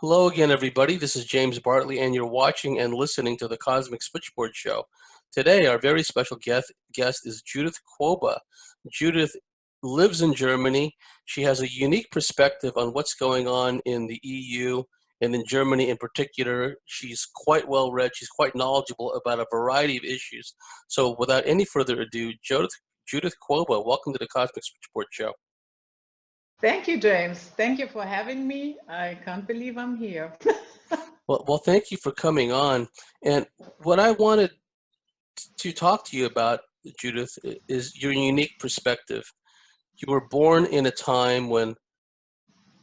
Hello again, everybody. This is James Bartley, and you're watching and listening to the Cosmic Switchboard Show. Today, our very special guest is Judith Kwoba. Judith lives in Germany. She has a unique perspective on what's going on in the EU and in Germany in particular. She's quite well read. She's quite knowledgeable about a variety of issues. So, without any further ado, Judith Kwoba, welcome to the Cosmic Switchboard Show. Thank you, James. Thank you for having me. I can't believe I'm here. Well, thank you for coming on. And what I wanted to talk to you about, Judith, is your unique perspective. You were born in a time when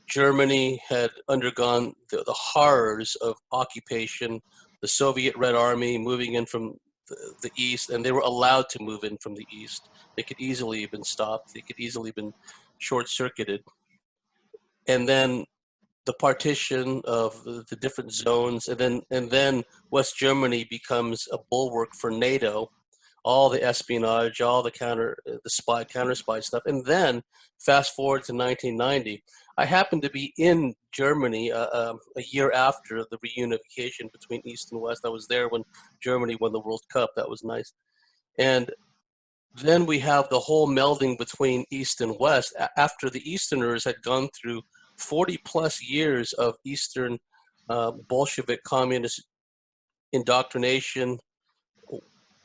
Germany had undergone the horrors of occupation, the Soviet Red Army moving in from the east, and they were allowed to move in from the east. They could easily have been stopped. They could easily have been short-circuited. And then the partition of the different zones, and then West Germany becomes a bulwark for NATO, all the espionage, all the counter spy stuff. And then fast forward to 1990. I happened to be in Germany a year after the reunification between East and West. I was there when Germany won the World Cup. That was nice. And then we have the whole melding between East and West after the Easterners had gone through 40 plus years of Eastern Bolshevik communist indoctrination,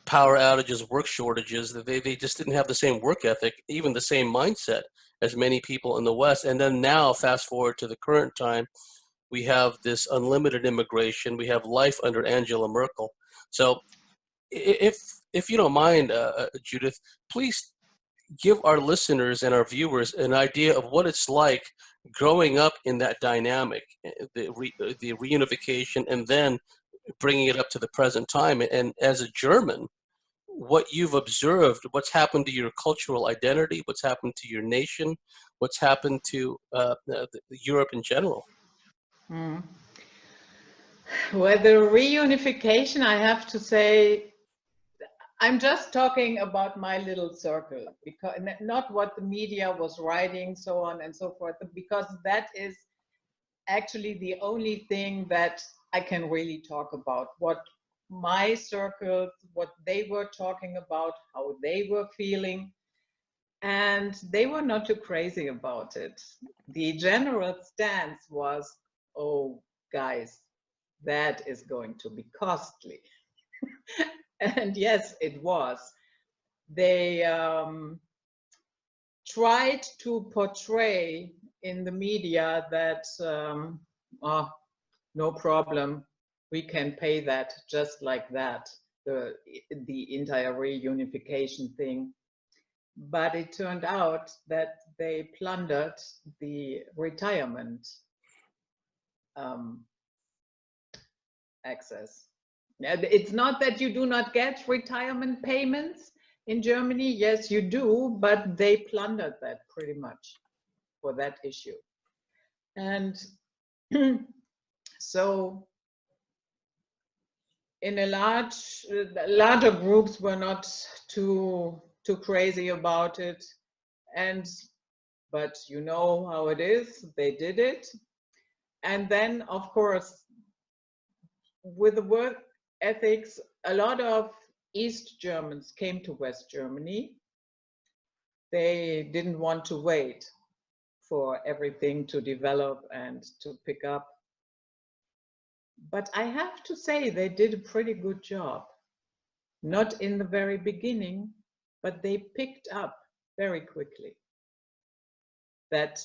power outages, work shortages. They just didn't have the same work ethic, even the same mindset as many people in the West. And then now, fast forward to the current time, we have this unlimited immigration. We have life under Angela Merkel. So if you don't mind, Judith, please give our listeners and our viewers an idea of what it's like growing up in that dynamic, the reunification, and then bringing it up to the present time. And as a German, what you've observed, what's happened to your cultural identity, what's happened to your nation, what's happened to Europe in general. Well, the reunification, I have to say, I'm just talking about my little circle, because not what the media was writing, so on and so forth, because that is actually the only thing that I can really talk about. What my circles, what they were talking about, how they were feeling, and they were not too crazy about it. The general stance was, oh, guys, that is going to be costly. And yes, it was. They tried to portray in the media that, oh, no problem, we can pay that just like that, the entire reunification thing. But it turned out that they plundered the retirement access. It's not that you do not get retirement payments in Germany. Yes, you do, but they plundered that pretty much for that issue. And so in larger groups were not too crazy about it. But you know how it is, they did it. And then, of course, with the work ethics, a lot of East Germans came to West Germany. They didn't want to wait for everything to develop and to pick up. But I have to say they did a pretty good job. Not in the very beginning, but they picked up very quickly that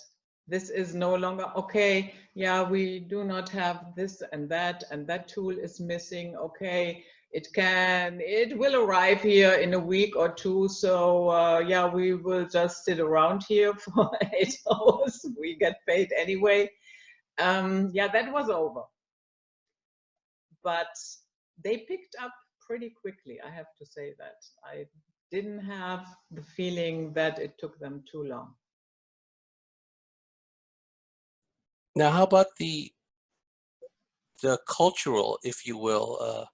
this is no longer, okay, yeah, we do not have this and that tool is missing. Okay, it will arrive here in a week or two. So yeah, we will just sit around here for 8 hours. We get paid anyway. Yeah, that was over. But they picked up pretty quickly, I have to say that. I didn't have the feeling that it took them too long. Now, how about the cultural, if you will,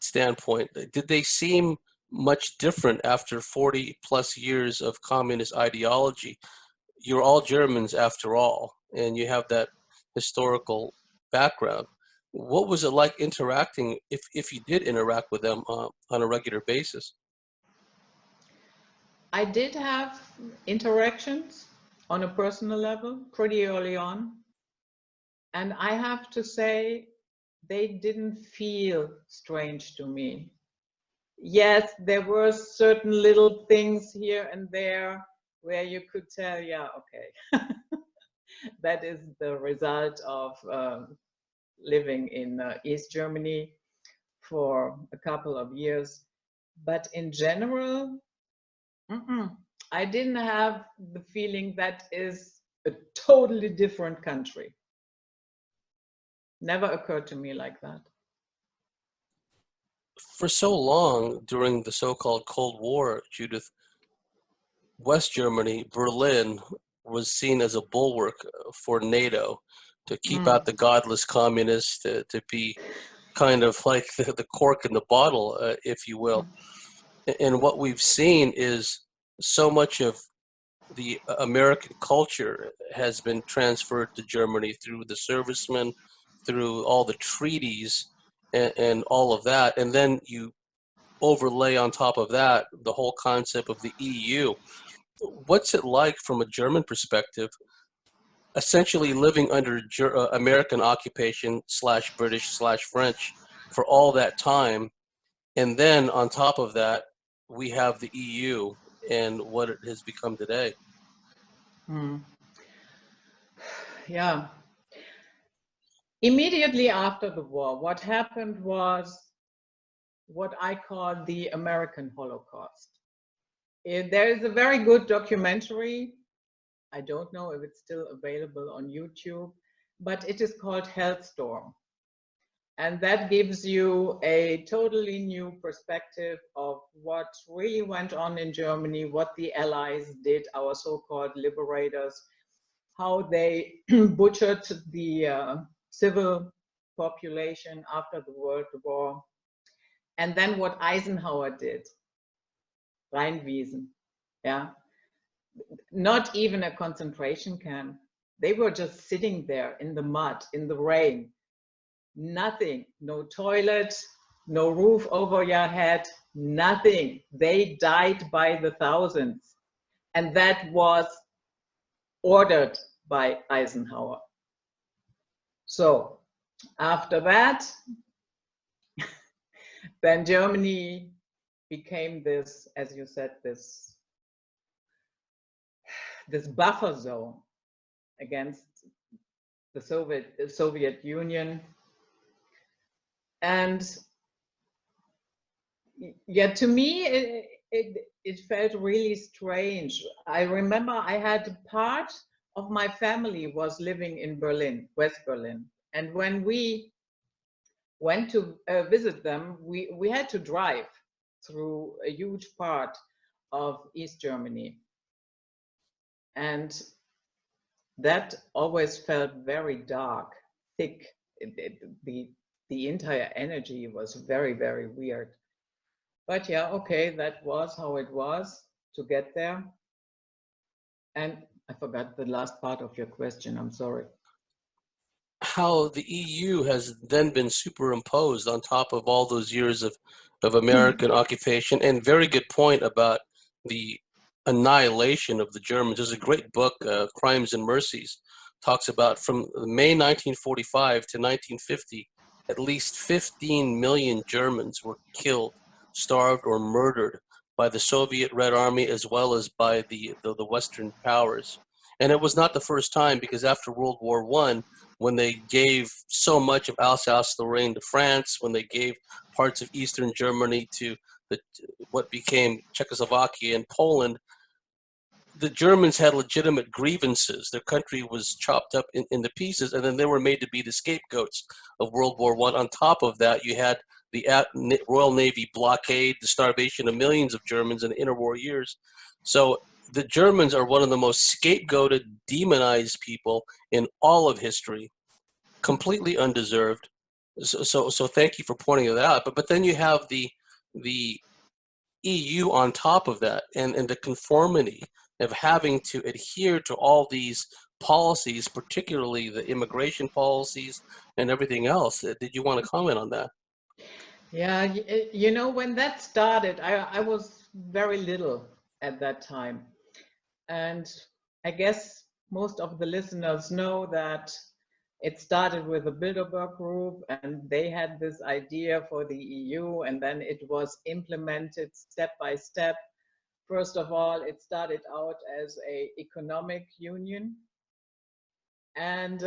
standpoint? Did they seem much different after 40 plus years of communist ideology? You're all Germans after all, and you have that historical background. What was it like interacting, if you did interact with them on a regular basis? I did have interactions on a personal level pretty early on. And I have to say, they didn't feel strange to me. Yes, there were certain little things here and there where you could tell, yeah, okay, that is the result of living in East Germany for a couple of years. But in general, I didn't have the feeling that is a totally different country. Never occurred to me like that. For so long during the so-called Cold War, Judith, West Germany, Berlin, was seen as a bulwark for NATO to keep out the godless communists, to be kind of like the cork in the bottle, if you will. And what we've seen is so much of the American culture has been transferred to Germany through the servicemen, through all the treaties and all of that. And then you overlay on top of that the whole concept of the EU. What's it like from a German perspective, essentially living under American occupation / British / French for all that time? And then on top of that, we have the EU and what it has become today. Yeah. Immediately after the war, what happened was what I call the American Holocaust. There is a very good documentary. I don't know if it's still available on YouTube, but it is called Hellstorm. And that gives you a totally new perspective of what really went on in Germany, what the Allies did, our so-called liberators, how they butchered the civil population after the World War, and then what Eisenhower did, Rheinwiesen, yeah, not even a concentration camp. They were just sitting there in the mud, in the rain, nothing, no toilet, no roof over your head, nothing. They died by the thousands, and that was ordered by Eisenhower. So after that, then Germany became this, as you said, this buffer zone against the Soviet Union. And yeah, to me, it felt really strange. I remember I had part of my family was living in Berlin, West Berlin. And when we went to visit them, we had to drive through a huge part of East Germany. And that always felt very dark, thick. The entire energy was very, very weird. But yeah, okay, that was how it was to get there. And I forgot the last part of your question, I'm sorry. How the EU has then been superimposed on top of all those years of American occupation. And very good point about the annihilation of the Germans. There's a great book, Crimes and Mercies, talks about from May 1945 to 1950, at least 15 million Germans were killed, starved, or murdered by the Soviet Red Army as well as by the Western powers. And it was not the first time, because after World War I, when they gave so much of Alsace-Lorraine to France, when they gave parts of Eastern Germany to what became Czechoslovakia and Poland, the Germans had legitimate grievances. Their country was chopped up into pieces, and then they were made to be the scapegoats of World War I. On top of that, you had the Royal Navy blockade, the starvation of millions of Germans in the interwar years. So the Germans are one of the most scapegoated, demonized people in all of history, completely undeserved. So thank you for pointing that out. But then you have the EU on top of that, and the conformity of having to adhere to all these policies, particularly the immigration policies and everything else. Did you want to comment on that? Yeah, you know, when that started, I was very little at that time. And I guess most of the listeners know that it started with the Bilderberg Group, and they had this idea for the EU, and then it was implemented step by step. First of all, it started out as an economic union. And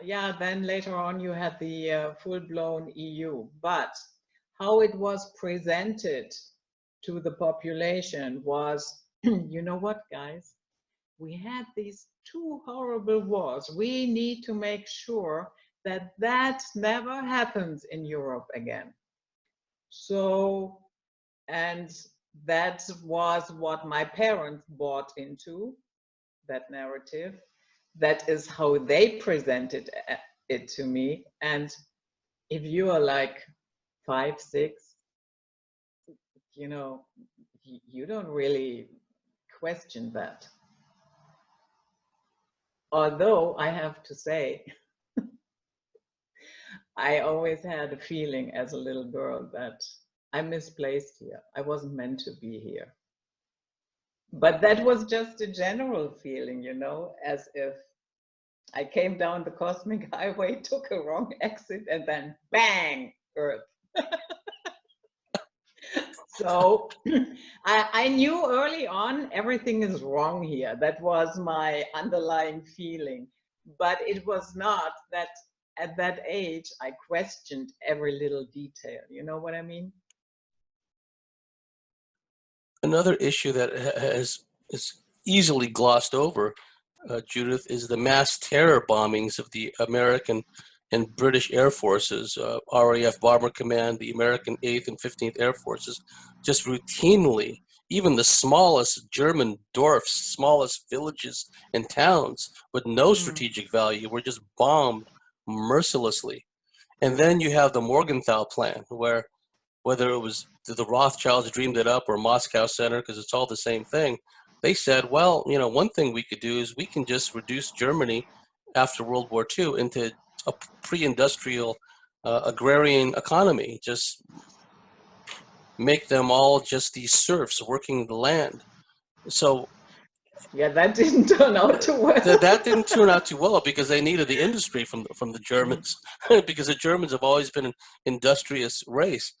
yeah, then later on you had the full-blown EU. But how it was presented to the population was, you know what, guys? We had these two horrible wars. We need to make sure that that never happens in Europe again. So, and that was what my parents bought into, that narrative. That is how they presented it to me. And if you are like 5, 6, you know, you don't really question that. Although I have to say, I always had a feeling as a little girl that I'm misplaced here. I wasn't meant to be here. But that was just a general feeling, you know, as if I came down the cosmic highway, took a wrong exit, and then bang, Earth. So I knew early on everything is wrong here. That was my underlying feeling. But it was not that at that age I questioned every little detail. You know what I mean? Another issue that is easily glossed over, Judith, is the mass terror bombings of the American and British Air Forces, RAF Bomber Command, the American 8th and 15th Air Forces, just routinely, even the smallest German dwarfs, smallest villages and towns with no strategic value were just bombed mercilessly. And then you have the Morgenthau Plan, where whether it was the Rothschilds dreamed it up or Moscow Center, because it's all the same thing, they said, well, you know, one thing we could do is we can just reduce Germany after World War II into a pre-industrial agrarian economy, just make them all just these serfs working the land. So yeah, that didn't turn out too well. that didn't turn out too well because they needed the industry from the Germans, because the Germans have always been an industrious race.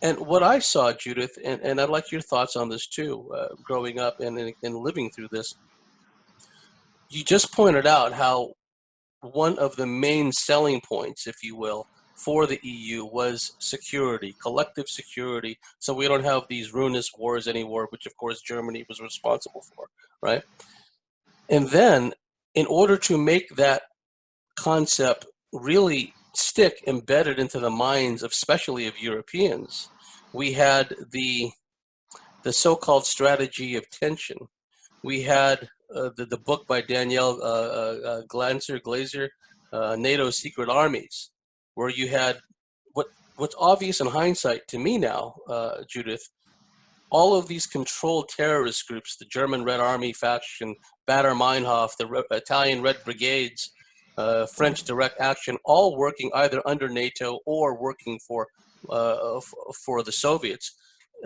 And what I saw, Judith, and I'd like your thoughts on this too, growing up and living through this, you just pointed out how one of the main selling points, if you will, for the EU was security, collective security, so we don't have these ruinous wars anymore, which of course Germany was responsible for, right? And then, in order to make that concept really stick embedded into the minds of, especially of Europeans, we had the so-called strategy of tension. We had the book by Danielle Glaser, NATO's Secret Armies, where you had what's obvious in hindsight to me now, Judith, all of these controlled terrorist groups, the German Red Army faction, Baader-Meinhof, the Italian Red Brigades, French Direct Action, all working either under NATO or working for the Soviets.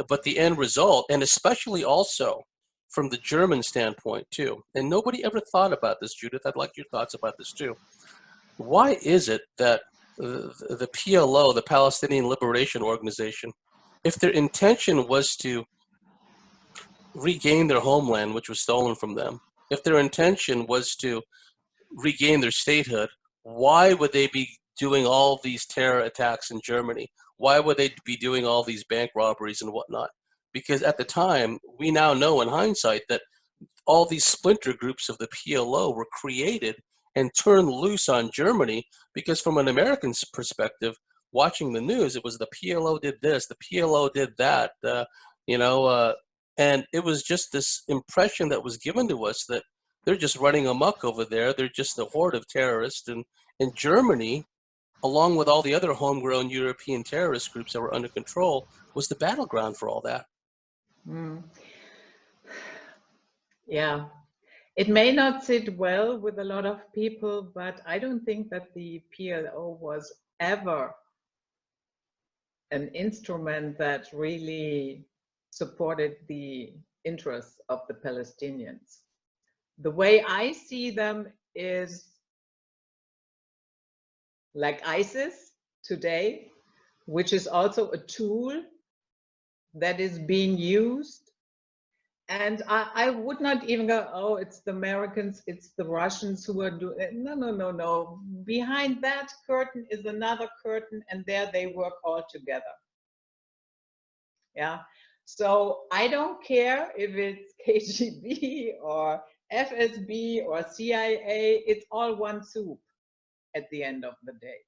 But the end result, and especially also from the German standpoint too, and nobody ever thought about this, Judith, I'd like your thoughts about this too. Why is it that the PLO, the Palestinian Liberation Organization, if their intention was to regain their homeland, which was stolen from them, if their intention was to regain their statehood, why would they be doing all these terror attacks in Germany? Why would they be doing all these bank robberies and whatnot? Because at the time, we now know in hindsight that all these splinter groups of the PLO were created and turned loose on Germany, because from an American perspective, watching the news, it was the PLO did this, the PLO did that, and it was just this impression that was given to us that they're just running amok over there. They're just a horde of terrorists. And Germany, along with all the other homegrown European terrorist groups that were under control, was the battleground for all that. Yeah, It may not sit well with a lot of people, but I don't think that the PLO was ever an instrument that really supported the interests of the Palestinians. The way I see them is like ISIS today, which is also a tool that is being used. And I would not even go, oh, it's the Americans, it's the Russians who are doing it. No, no, no, no. Behind that curtain is another curtain, and there they work all together. Yeah. So I don't care if it's KGB or FSB or CIA, it's all one soup at the end of the day.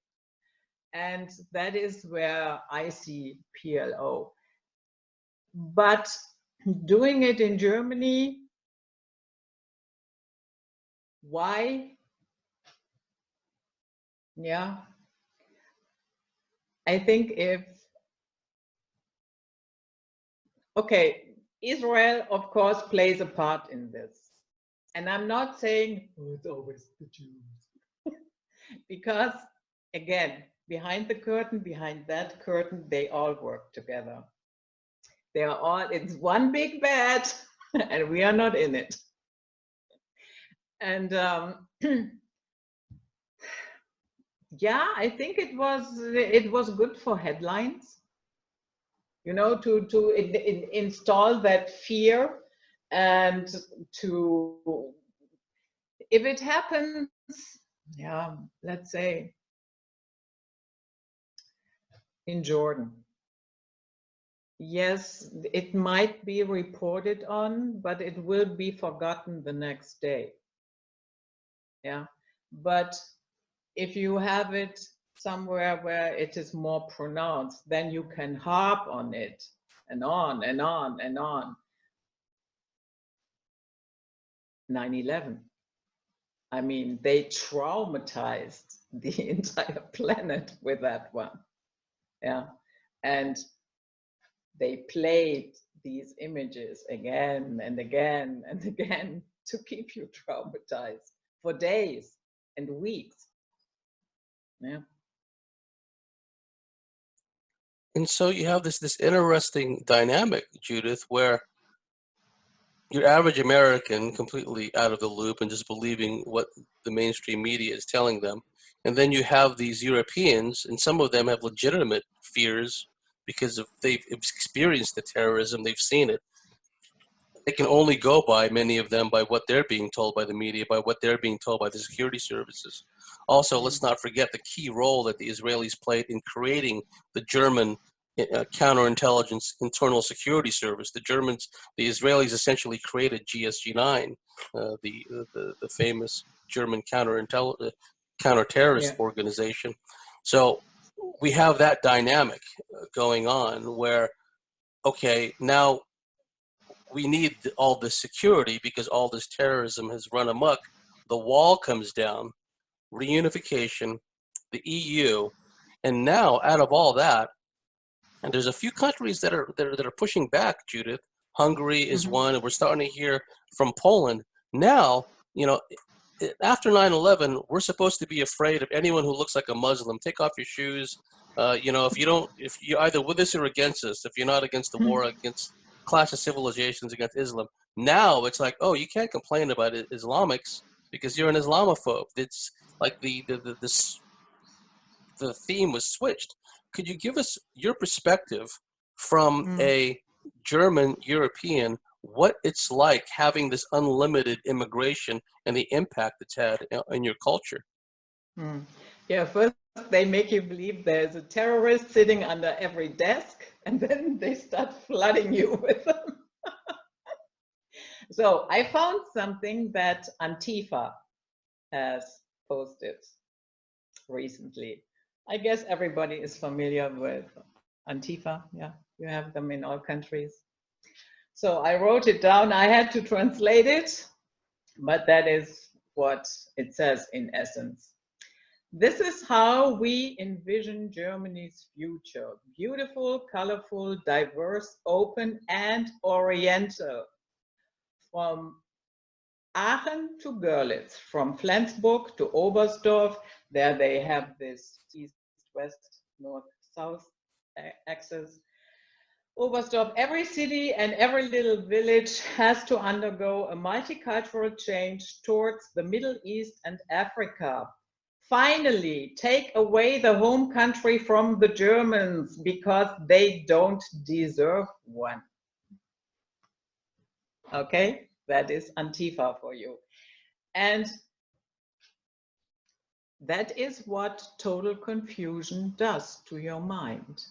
And that is where I see PLO. But doing it in Germany, why? Yeah. I think okay, Israel, of course, plays a part in this. And I'm not saying, oh, it's always the Jews. Because, again, behind the curtain, behind that curtain, they all work together. They are all, it's one big bad, and we are not in it. And yeah, I think it was good for headlines, you know, to install that fear, and to, if it happens, yeah, let's say in Jordan, yes, it might be reported on, but it will be forgotten the next day. Yeah, but if you have it somewhere where it is more pronounced, then you can harp on it and on and on and on. 9/11. I mean, they traumatized the entire planet with that one. Yeah. And they played these images again and again and again to keep you traumatized for days and weeks. Yeah. And so you have this interesting dynamic, Judith, where your average American completely out of the loop and just believing what the mainstream media is telling them. And then you have these Europeans, and some of them have legitimate fears because they've experienced the terrorism, they've seen it. They can only go by, many of them, by what they're being told by the media, by what they're being told by the security services. Also, let's not forget the key role that the Israelis played in creating the German counterintelligence internal security service. The Israelis essentially created GSG-9, the famous German counterterrorist organization. So we have that dynamic going on where, okay, now we need all this security because all this terrorism has run amok. The wall comes down, reunification, the EU, and now out of all that, and there's a few countries that are pushing back, Judith. Hungary is one, and we're starting to hear from Poland. Now, you know, after 9/11, we're supposed to be afraid of anyone who looks like a Muslim. Take off your shoes. You know, if you're either with us or against us, if you're not against the war against clash of civilizations against Islam. Now it's like, oh, you can't complain about Islamics because you're an Islamophobe. It's like the theme was switched. Could you give us your perspective from a German European, what it's like having this unlimited immigration and the impact it's had in your culture? Yeah, first they make you believe there's a terrorist sitting under every desk, and then they start flooding you with them. So I found something that Antifa has posted recently. I guess everybody is familiar with Antifa. Yeah, you have them in all countries. So I wrote it down. I had to translate it, but that is what it says in essence. This is how we envision Germany's future. Beautiful, colorful, diverse, open, and oriental. From Aachen to Görlitz, from Flensburg to Oberstdorf. There they have this east-west, north-south axis. Oberstdorf, every city and every little village has to undergo a multicultural change towards the Middle East and Africa. Finally, take away the home country from the Germans because they don't deserve one. Okay, that is Antifa for you. And that is what total confusion does to your mind.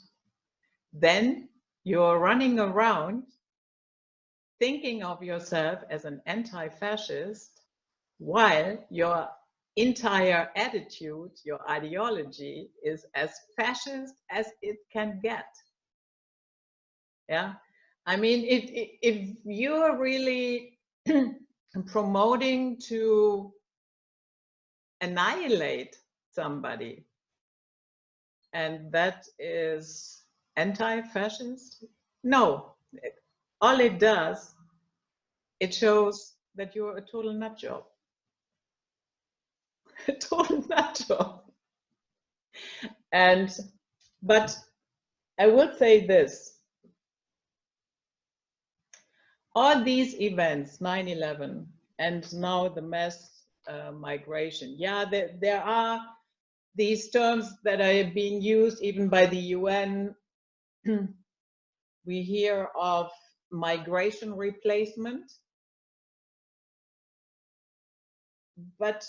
Then you're running around thinking of yourself as an anti-fascist while your entire attitude, your ideology is as fascist as it can get. Yeah, I mean, if you're really promoting to annihilate somebody, and that is anti-fascist, no, all it does, it shows that you're a total nut job. A total nut job. And, but I will say this, all these events, 9/11, and now the mass migration, yeah, there are these terms that are being used even by the UN. We hear of migration replacement, but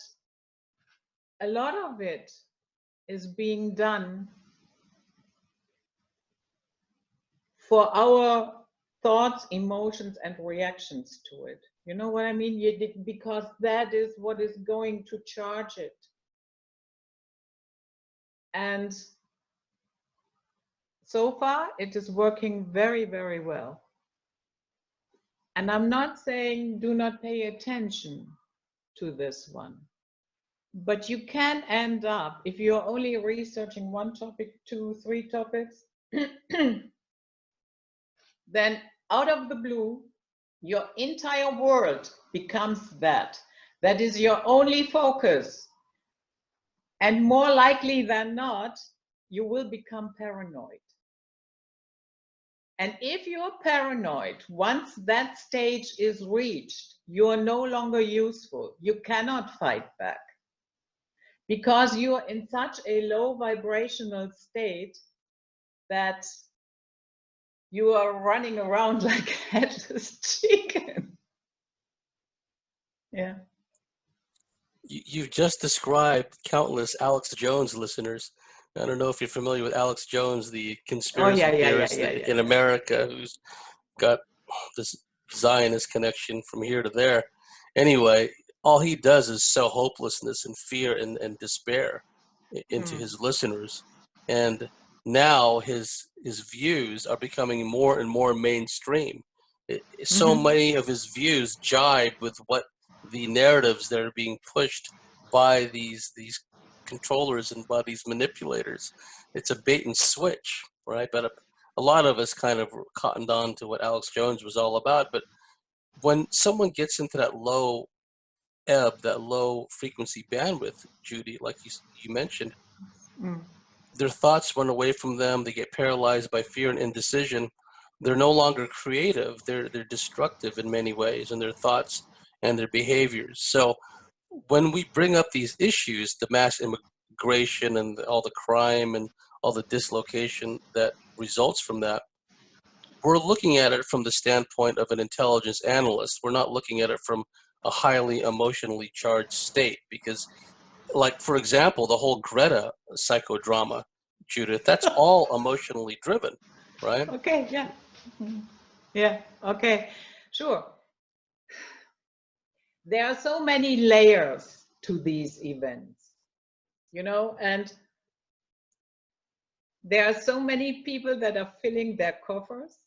a lot of it is being done for our thoughts, emotions, and reactions to it. You know what I mean? Because that is what is going to charge it. And so far, it is working very, very well. And I'm not saying do not pay attention to this one. But you can end up, if you're only researching one topic, 2, 3 topics, then out of the blue, your entire world becomes that. That is your only focus. And more likely than not, you will become paranoid. And if you're paranoid, once that stage is reached, you are no longer useful. You cannot fight back because you're in such a low vibrational state that you are running around like a headless chicken. Yeah. You've just described countless Alex Jones listeners. I don't know if you're familiar with Alex Jones, the conspiracy theorist in America, who's got this Zionist connection from here to there. Anyway, all he does is sow hopelessness and fear and despair into his listeners. And now his views are becoming more and more mainstream. So many of his views jibe with what the narratives that are being pushed by these controllers and by these manipulators. It's a bait and switch, right? But a lot of us kind of cottoned on to what Alex Jones was all about. But when someone gets into that low ebb, that low frequency bandwidth, Judy, like you mentioned, their thoughts run away from them. They get paralyzed by fear and indecision. They're no longer creative. They're destructive in many ways in their thoughts and their behaviors. So when we bring up these issues, the mass immigration and all the crime and all the dislocation that results from that, we're looking at it from the standpoint of an intelligence analyst. We're not looking at it from a highly emotionally charged state because, like, for example, the whole Greta psychodrama, Judith, that's all emotionally driven, right? Okay, yeah. Yeah, okay, sure. There are so many layers to these events, you know, and there are so many people that are filling their coffers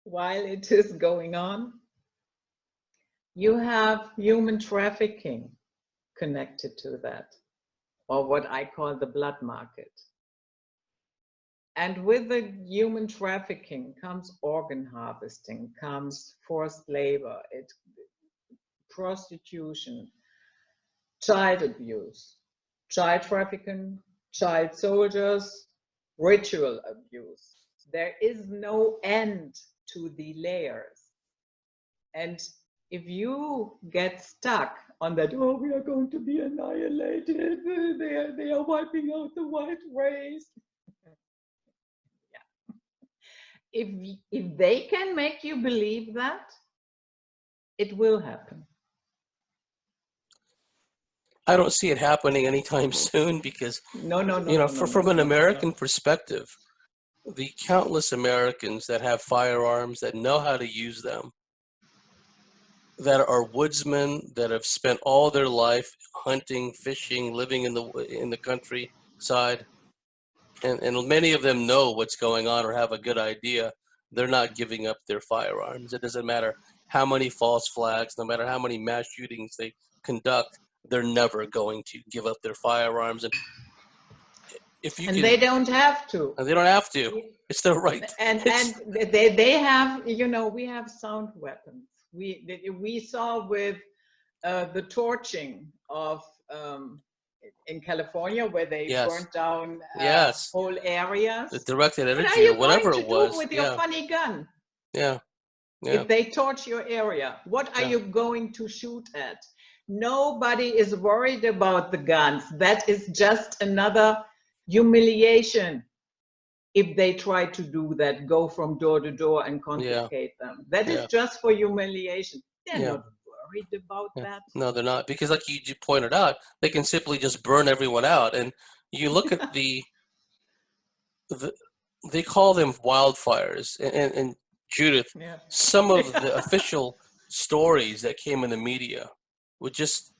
while it is going on. You have human trafficking connected to that, or what I call the blood market. And with the human trafficking comes organ harvesting, comes forced labor, prostitution, child abuse, child trafficking, child soldiers, ritual abuse. There is no end to the layers. And if you get stuck on that, oh, we are going to be annihilated, they are wiping out the white race. Yeah. If they can make you believe that, it will happen. I don't see it happening anytime soon because, No, from an American perspective, the countless Americans that have firearms, that know how to use them, that are woodsmen, that have spent all their life hunting, fishing, living in the countryside, and many of them know what's going on or have a good idea, they're not giving up their firearms. It doesn't matter how many false flags, no matter how many mass shootings they conduct, they're never going to give up their firearms. And if you they don't have to. And they don't have to. It's their right. And they have, we have sound weapons. We saw with the torching of in California, where they burnt down whole areas. The directed energy or whatever it was. What are you going to do with your funny gun? Yeah. If they torch your area, what are you going to shoot at? Nobody is worried about the guns. That is just another humiliation. If they try to do that, go from door to door and confiscate them. That is just for humiliation. They're not worried about that. No, they're not. Because like you pointed out, they can simply just burn everyone out. And you look at they call them wildfires. And Judith, some of the official stories that came in the media would just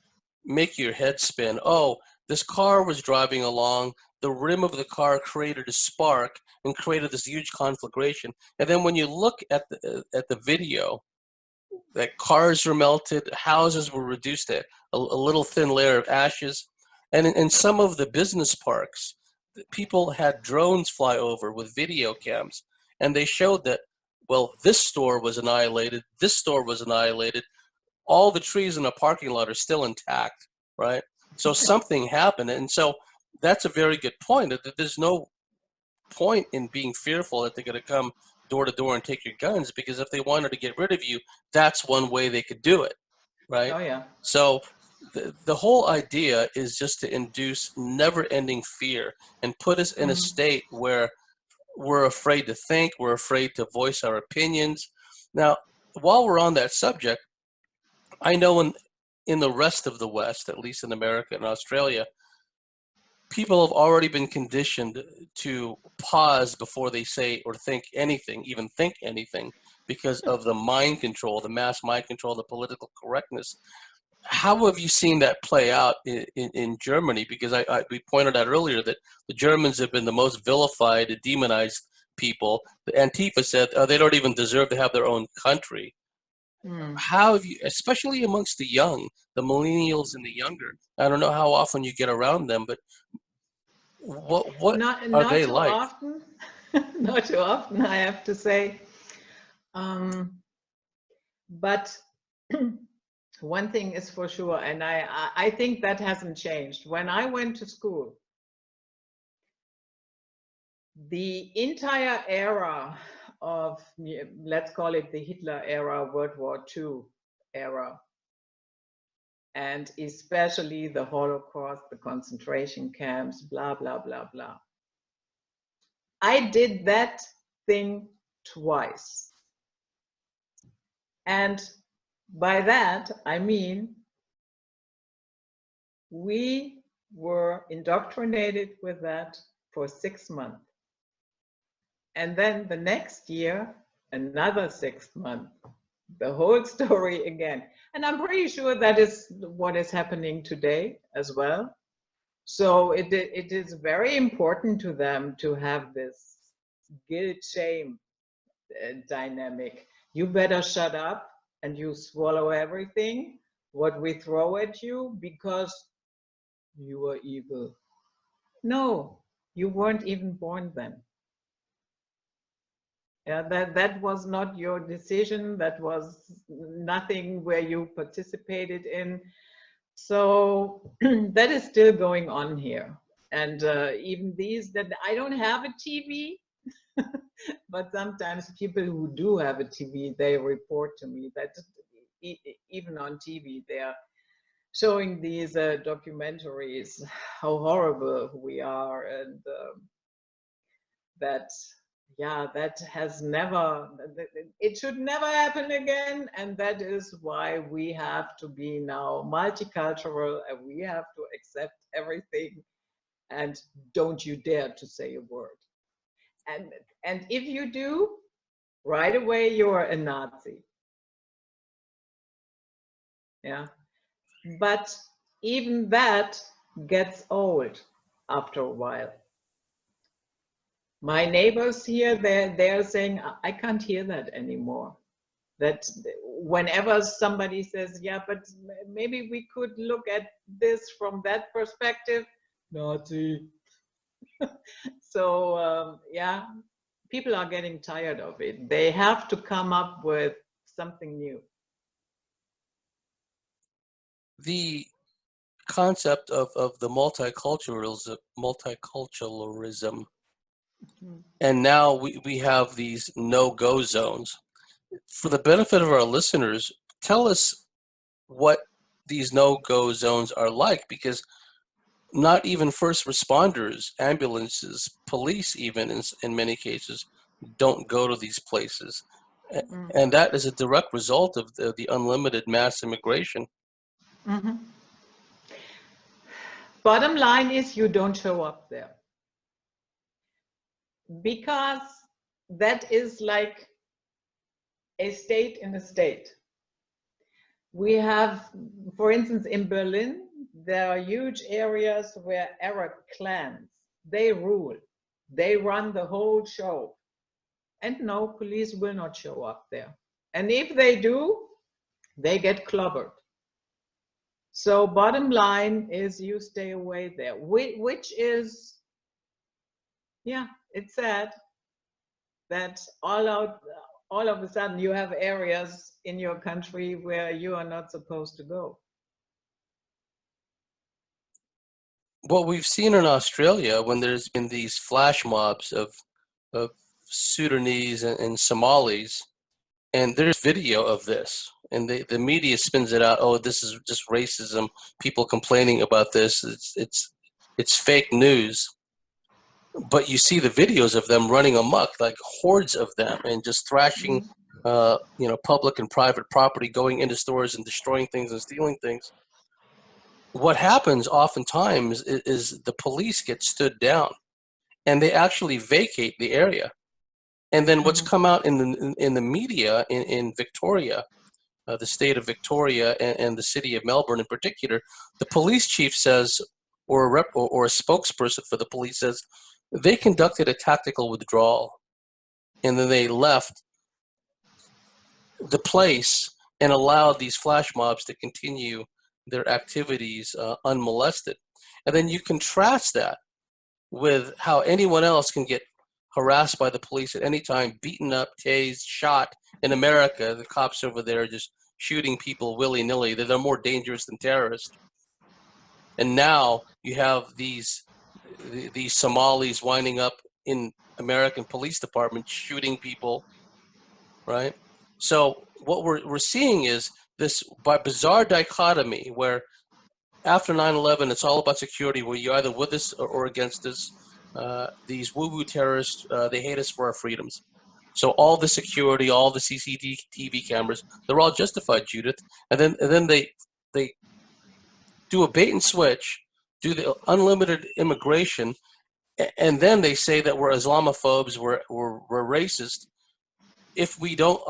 make your head spin. Oh, this car was driving along, the rim of the car created a spark and created this huge conflagration. And then when you look at the video, that cars were melted, houses were reduced to a little thin layer of ashes. And in some of the business parks, people had drones fly over with video cams, and they showed that, well, this store was annihilated, this store was annihilated, all the trees in the parking lot are still intact, right? So something happened. And so that's a very good point, that there's no point in being fearful that they're going to come door to door and take your guns, because if they wanted to get rid of you, that's one way they could do it, right? Oh, yeah. So the whole idea is just to induce never-ending fear and put us in a state where we're afraid to think, we're afraid to voice our opinions. Now, while we're on that subject, I know in the rest of the West, at least in America and Australia, people have already been conditioned to pause before they say or think anything, even think anything, because of the mind control, the mass mind control, the political correctness. How have you seen that play out in Germany? Because we pointed out earlier that the Germans have been the most vilified, demonized people. The Antifa said they don't even deserve to have their own country. How have you, especially amongst the young, the millennials and the younger, I don't know how often you get around them, but what are they like? Often, not too often, I have to say. But one thing is for sure, and I think that hasn't changed. When I went to school, the entire era of, let's call it the Hitler era, World War II era, and especially the Holocaust, the concentration camps, blah, blah, blah, blah. I did that thing twice. And by that, I mean, we were indoctrinated with that for 6 months. And then the next year, another 6 months, the whole story again. And I'm pretty sure that is what is happening today as well. So it is very important to them to have this guilt-shame dynamic. You better shut up and you swallow everything, what we throw at you, because you are evil. No, you weren't even born then. Yeah, that was not your decision. That was nothing where you participated in. So that is still going on here. And even these, that I don't have a TV, but sometimes people who do have a TV, they report to me that even on TV, they are showing these documentaries, how horrible we are, and that, yeah, that has never, it should never happen again. And that is why we have to be now multicultural, and we have to accept everything, and don't you dare to say a word. And if you do, right away you're a Nazi. Yeah. But even that gets old after a while. My neighbors here, they're saying, I can't hear that anymore. That whenever somebody says, yeah, but maybe we could look at this from that perspective, Nazi. So yeah, people are getting tired of it. They have to come up with something new. The concept of the multiculturalism, and now we have these no-go zones. For the benefit of our listeners, tell us what these no-go zones are like, because not even first responders, ambulances, police even in many cases, don't go to these places. And that is a direct result of the unlimited mass immigration. Mm-hmm. Bottom line is you don't show up there. Because that is like a state in a state. We have, for instance, in Berlin, there are huge areas where Arab clans, they rule. They run the whole show. And no, police will not show up there. And if they do, they get clobbered. So bottom line is you stay away there, which is, yeah, it's sad that all of a sudden you have areas in your country where you are not supposed to go. What we've seen in Australia, when there's been these flash mobs of Sudanese and Somalis, and there's video of this, and the media spins it out. Oh, this is just racism. People complaining about this. It's fake news. But you see the videos of them running amok, like hordes of them, and just thrashing, public and private property, going into stores and destroying things and stealing things. What happens oftentimes is the police get stood down, and they actually vacate the area. And then what's come out in the media in Victoria, the state of Victoria, and the city of Melbourne in particular, the police chief says, or a spokesperson for the police says, they conducted a tactical withdrawal, and then they left the place and allowed these flash mobs to continue their activities unmolested. And then you contrast that with how anyone else can get harassed by the police at any time, beaten up, tased, shot. In America, the cops over there are just shooting people willy-nilly. They're more dangerous than terrorists. And now you have these Somalis winding up in American police departments shooting people, right? So what we're seeing is this bizarre dichotomy where after 9/11, it's all about security, where you're either with us or against us. These woo-woo terrorists, they hate us for our freedoms. So all the security, all the CCTV cameras, they're all justified, Judith. And then they do a bait and switch, do the unlimited immigration, and then they say that we're Islamophobes, we're racist. If we don't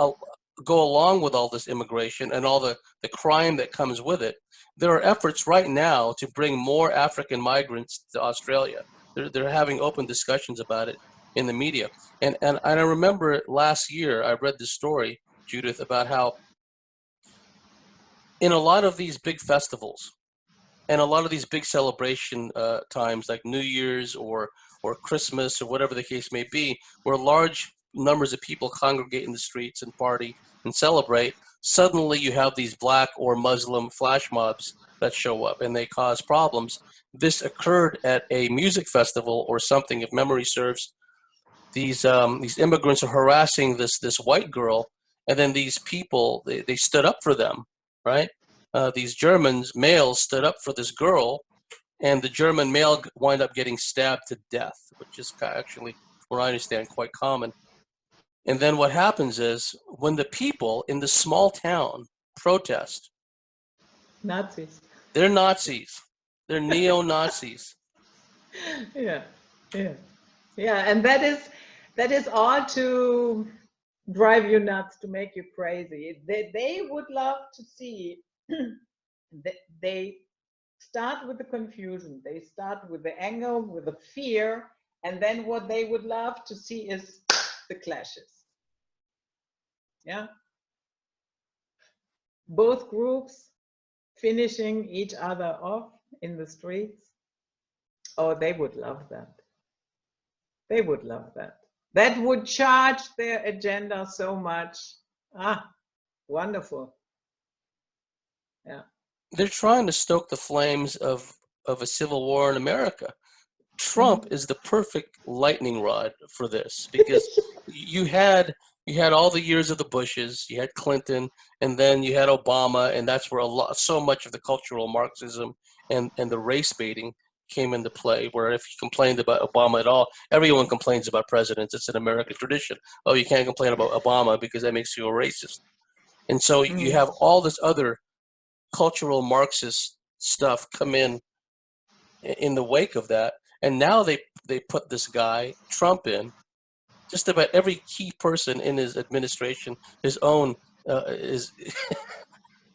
go along with all this immigration and all the crime that comes with it, there are efforts right now to bring more African migrants to Australia. They're having open discussions about it in the media. And I remember last year I read this story, Judith, about how in a lot of these big festivals and a lot of these big celebration times like New Year's or Christmas or whatever the case may be, where large numbers of people congregate in the streets and party and celebrate, suddenly you have these black or Muslim flash mobs that show up and they cause problems. This occurred at a music festival or something, if memory serves. These immigrants are harassing this white girl, and then these people they stood up for them, right? These Germans males stood up for this girl, and the German male wind up getting stabbed to death, which is actually, from what I understand, quite common. And then what happens is when the people in the small town protest, Nazis. they're Nazis, they're neo-Nazis. Yeah, yeah, yeah, and that is all to drive you nuts, to make you crazy. They would love to see that they start with the confusion, they start with the anger, with the fear, and then what they would love to see is the clashes. Yeah, both groups finishing each other off in the streets. Oh, they would love that. They would love that. That would charge their agenda so much. Ah, wonderful. Yeah. They're trying to stoke the flames of a civil war in America. Trump is the perfect lightning rod for this, because you had all the years of the Bushes, you had Clinton, and then you had Obama, and that's where so much of the cultural Marxism and the race baiting came into play, where if you complained about Obama at all, everyone complains about presidents. It's an American tradition. Oh, you can't complain about Obama because that makes you a racist. And so you have all this other cultural Marxist stuff come in the wake of that. And now they put this guy, Trump, in. Just about every key person in his administration, his own,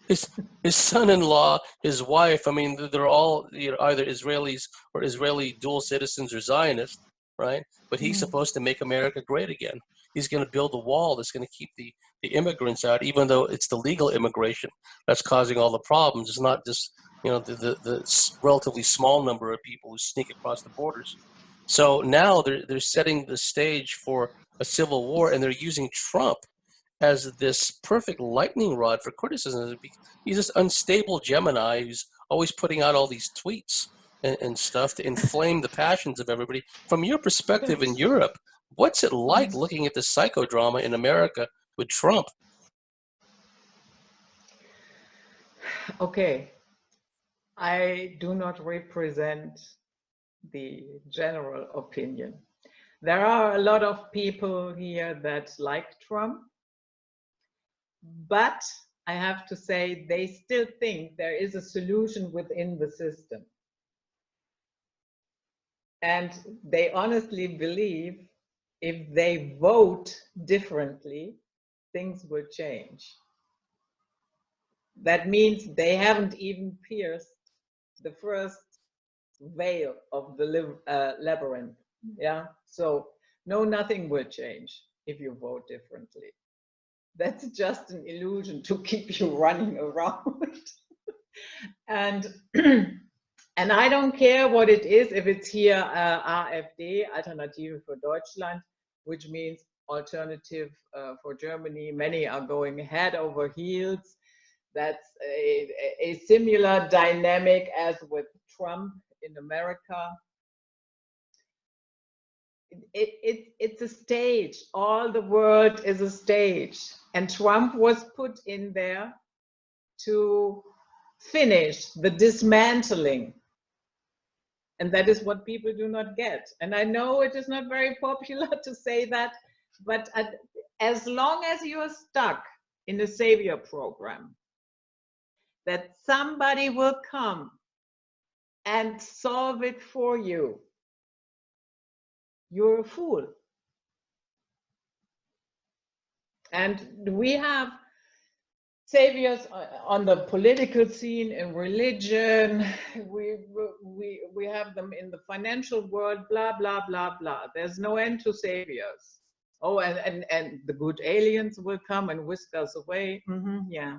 his son-in-law, his wife. I mean, they're all either Israelis or Israeli dual citizens or Zionists, right? But he's supposed to make America great again. He's going to build a wall that's going to keep the immigrants out, even though it's the legal immigration that's causing all the problems. It's not just the relatively small number of people who sneak across the borders. So now they're setting the stage for a civil war, and they're using Trump as this perfect lightning rod for criticism. He's this unstable Gemini who's always putting out all these tweets and stuff to inflame the passions of everybody. From your perspective in Europe, what's it like looking at the psychodrama in America with Trump? Okay, I do not represent the general opinion. There are a lot of people here that like Trump, but I have to say they still think there is a solution within the system. And they honestly believe if they vote differently, things will change. That means they haven't even pierced the first veil of the labyrinth. Yeah, so no, nothing will change if you vote differently. That's just an illusion to keep you running around. And and I don't care what it is, if it's here AfD, Alternative für Deutschland, which means alternative for Germany. Many are going head over heels. That's a similar dynamic as with Trump in America. It's a stage. All the world is a stage. And Trump was put in there to finish the dismantling. And that is what people do not get. And I know it is not very popular to say that, but as long as you are stuck in a savior program, that somebody will come and solve it for you, you're a fool. And we have saviors on the political scene, in religion, we have them in the financial world, blah, blah, blah, blah. There's no end to saviors. Oh, and the good aliens will come and whisk us away. Yeah.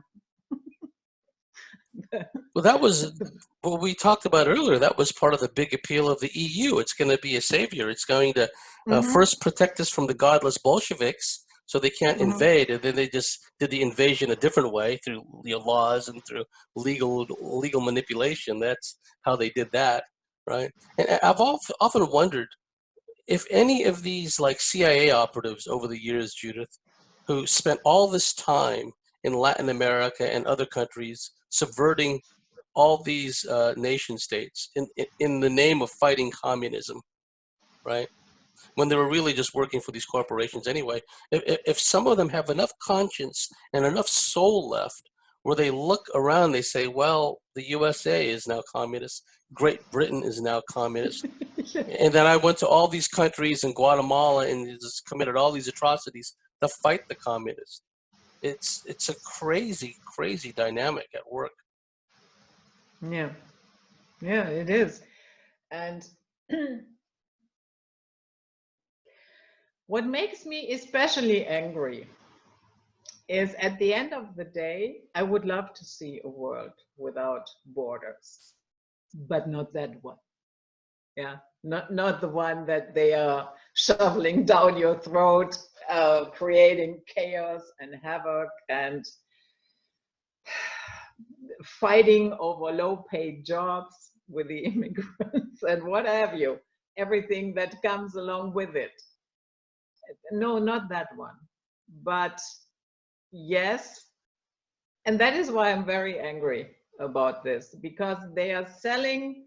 Well, that was what we talked about earlier. That was part of the big appeal of the EU. It's going to be a savior. It's going to first protect us from the godless Bolsheviks, so they can't invade. And then they just did the invasion a different way through laws and through legal manipulation. That's how they did that, right? And I've often wondered if any of these like CIA operatives over the years, Judith, who spent all this time in Latin America and other countries subverting all these nation states in the name of fighting communism, right? When they were really just working for these corporations anyway. If some of them have enough conscience and enough soul left, where they look around, they say, well, the USA is now communist, Great Britain is now communist. And then I went to all these countries in Guatemala and just committed all these atrocities to fight the communists. It's a crazy, crazy dynamic at work. Yeah, yeah, it is. And what makes me especially angry is at the end of the day, I would love to see a world without borders, but not that one. Yeah, not the one that they are shoveling down your throat, creating chaos and havoc and fighting over low-paid jobs with the immigrants and what have you, everything that comes along with it. No, not that one. But yes, and that is why I'm very angry about this, because they are selling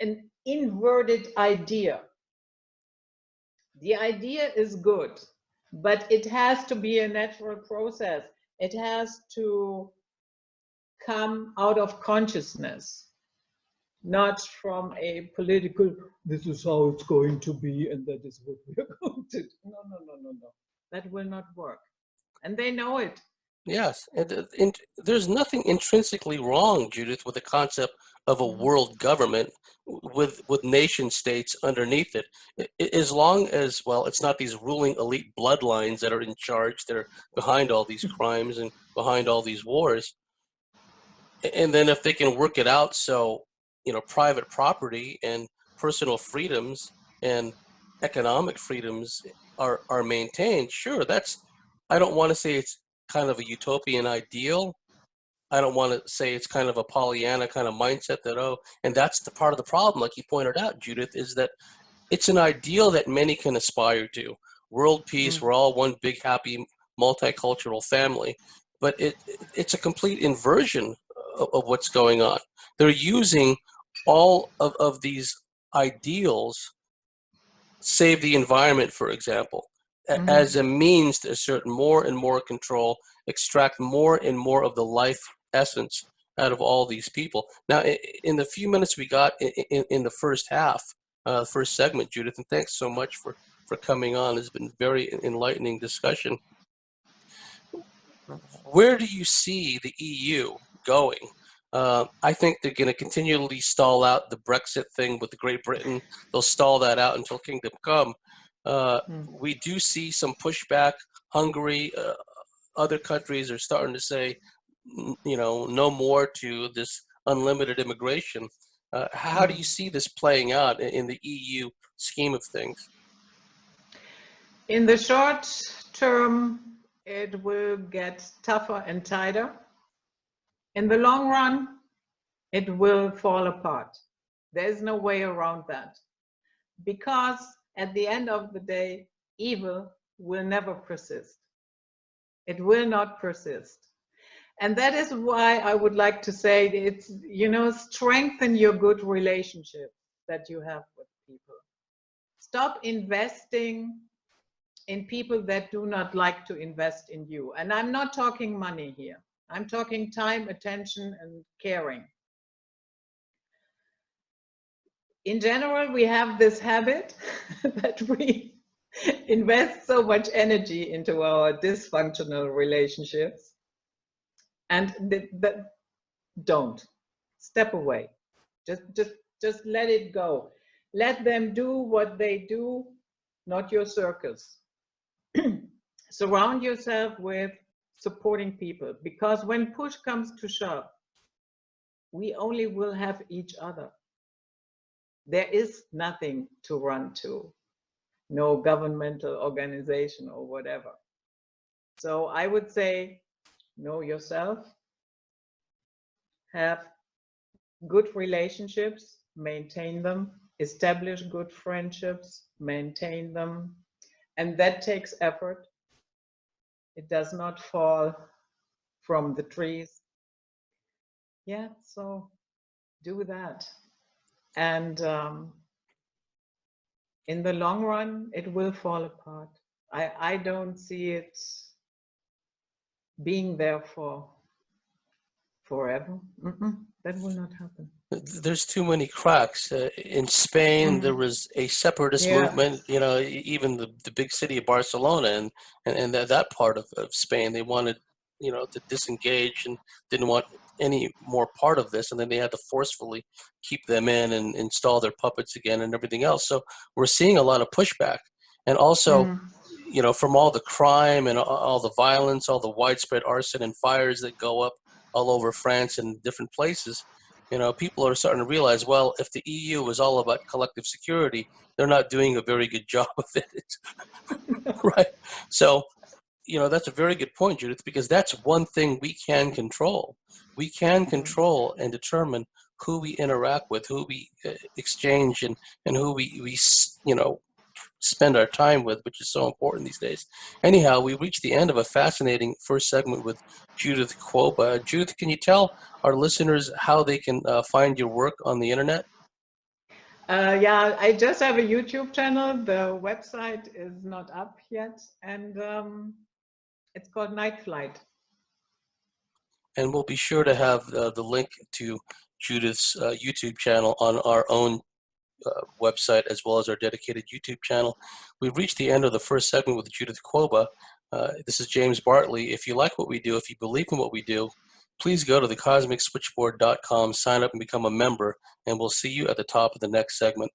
an inverted idea. The idea is good, but it has to be a natural process. It has to come out of consciousness, not from a political, this is how it's going to be and that is what we're going to do. No. That will not work. And they know it. Yes, and there's nothing intrinsically wrong, Judith, with the concept of a world government with nation states underneath it, as long as, well, it's not these ruling elite bloodlines that are in charge, that are behind all these crimes and behind all these wars. And then if they can work it out so, private property and personal freedoms and economic freedoms are maintained, sure, I don't want to say it's kind of a utopian ideal. I don't want to say it's kind of a Pollyanna kind of mindset that, and that's the part of the problem, like you pointed out, Judith, is that it's an ideal that many can aspire to. World peace, we're all one big, happy, multicultural family. But it's a complete inversion of what's going on. They're using all of these ideals, save the environment, for example, as a means to assert more and more control, extract more and more of the life essence out of all these people. Now, in the few minutes we got in the first half, first segment, Judith, and thanks so much for coming on. It's been very enlightening discussion. Where do you see the EU going? I think they're going to continually stall out the Brexit thing with Great Britain. They'll stall that out until kingdom come. We do see some pushback. Hungary, other countries are starting to say, no more to this unlimited immigration. How do you see this playing out in the EU scheme of things? In the short term, it will get tougher and tighter. In the long run, it will fall apart. There's no way around that. Because at the end of the day, evil will never persist. It will not persist. And that is why I would like to say it's, strengthen your good relationships that you have with people. Stop investing in people that do not like to invest in you. And I'm not talking money here. I'm talking time, attention, and caring. In general, we have this habit that we invest so much energy into our dysfunctional relationships, and don't step away. Just let it go. Let them do what they do, not your circus. Surround yourself with supporting people, because when push comes to shove, we only will have each other. There is nothing to run to, no governmental organization or whatever. So I would say, know yourself, have good relationships, maintain them, establish good friendships, maintain them, and that takes effort. It does not fall from the trees. Yeah, so do that. And in the long run, it will fall apart. I don't see it being there for forever. That will not happen. There's too many cracks. In Spain, there was a separatist movement, you know, even the big city of Barcelona and that part of Spain, they wanted, you know, to disengage and didn't want any more part of this. And then they had to forcefully keep them in and install their puppets again and everything else. So we're seeing a lot of pushback. And also, you know, from all the crime and all the violence, all the widespread arson and fires that go up all over France and different places, you know, people are starting to realize, well, if the EU is all about collective security, they're not doing a very good job of it. Right? So, you know, that's a very good point, Judith, because that's one thing we can control. We can control and determine who we interact with, who we exchange, and who we you know, spend our time with, which is so important these days. Anyhow, we reached the end of a fascinating first segment with Judith Kwoba. Judith, can you tell our listeners how they can find your work on the internet? Yeah, I just have a YouTube channel. The website is not up yet, and it's called Night Flight. And we'll be sure to have the link to Judith's YouTube channel on our own website, as well as our dedicated YouTube channel. We've reached the end of the first segment with Judith Kwoba. This is James Bartley. If you like what we do, if you believe in what we do, please go to thecosmicswitchboard.com, sign up and become a member, and we'll see you at the top of the next segment.